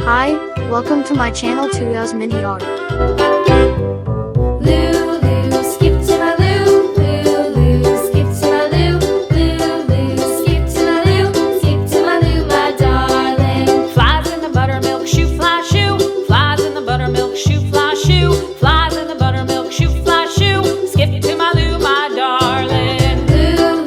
Hi, welcome to my channel Tuya's Mini Art. Lulu, skip to my Lou. Lulu, skip to my Lou. Lulu, skip to my Lou. Skip to my Lou, my darling. Flies in the buttermilk shoe, fly shoe. Flies in the buttermilk shoe, fly shoe. Flies in the buttermilk shoe, fly shoe. Skip to my Lou, my darling. Lulu,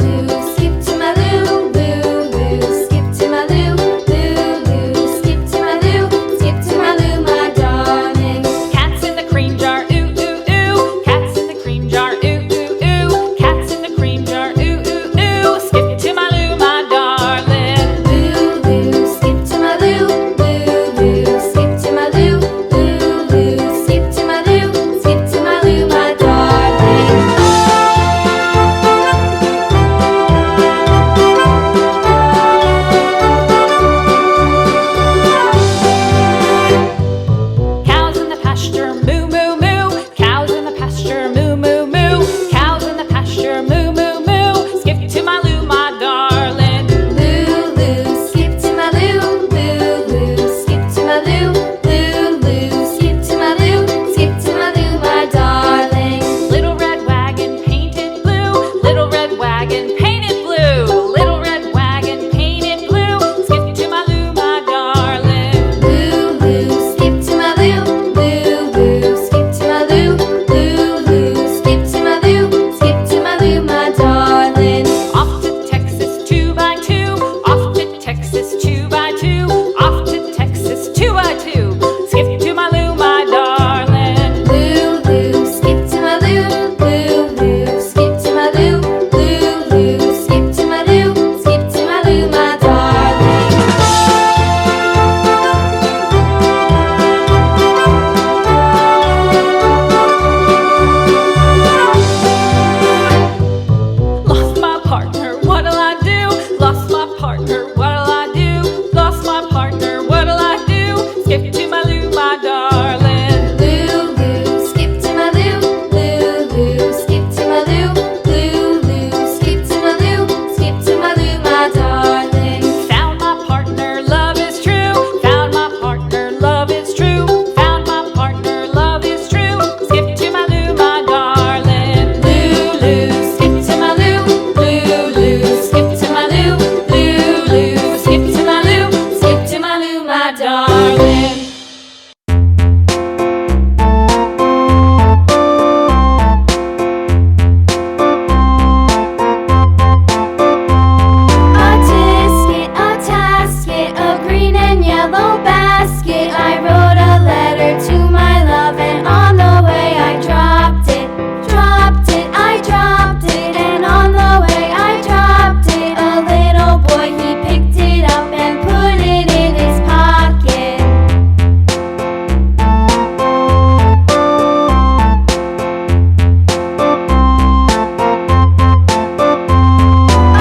skip to my Lou. Lulu, skip to my Lou. Lulu, skip to my Lou. Skip to my Lou, my darling. Cats in the cream jar, ooh ooh ooh. Cats in the cream jar, ooh ooh ooh. Cats in the cream jar, ooh ooh ooh. Skip to my Lou, my darling. Lulu, skip to my Lou. Lulu, skip to my Lou. Lulu, skip to my Lou. Skip to my Lou, my darling. Cows in the pasture, moo moo moo. Cows in the pasture, moo moo moo. Cows in the pasture, moo moo moo. Skip to my Lou, my darling. Lulu, skip to my Lou. Lulu, skip to my Lou. Lulu, skip to my Lou. Skip to my Lou, my darling. Little red wagon painted blue. Little red wagon painted blue. Little red wagon painted blue. Skip to my Lou, my darling. Lulu, skip to my Lou. Lulu, skip to my Lou. Lulu, skip to my Lou. Skip to my Lou, my darling. Off to Texas 2x2. Off to Texas 2x2. Off to Texas 2x2. Skip to my Lou, my darling. Lulu, skip to my Lou. Lulu, skip to my Lou. Lulu, skip to my Lou. Skip to my Lou, my darling. Lost my partner, what'll I do? Lost my partner, what'll I do? Lost my partner, what'll I do? Skip to my Lou, my darling. Lulu, skip to my Lou. Lulu, skip to my Lou. Lulu, skip to my Lou. Skip to my Lou, my darling. Found my partner, love is true. Found my partner, love is true. Found my partner, love is true. Skip to my Lou, my darling. Lulu, skip to my Lou. Lulu, skip to my Lou. Lulu, skip to my Lou. Skip to my Lou, my darling. A-tisket, a-tasket, a green and yellow basket. I wrote a letter to my love, and on the way I dropped it. Dropped it, I dropped it, and on the way I dropped it. A little boy, he picked it up and put it in his pocket.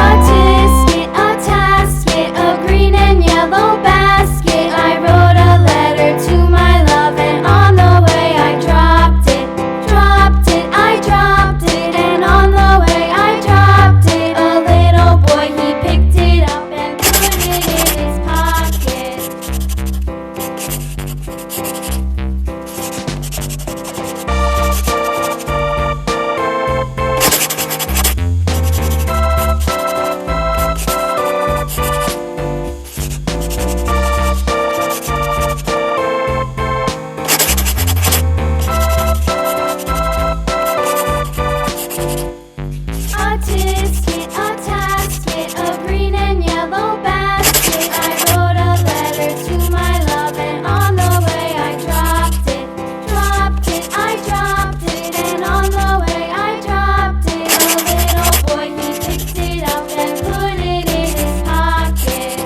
A-tisket, a-tasket, a green and yellow basket. I wrote a letter to my love, and on the way I dropped it. Dropped it, I dropped it, and on the way I dropped it. A little boy, he picked it up and put it in his pocket. A-tisket, a-tasket, a green and yellow basket. I wrote a letter to my love, and on the way I dropped it. Dropped it, I dropped it, and on the way I dropped it. A little boy, he picked it up and put it in his pocket.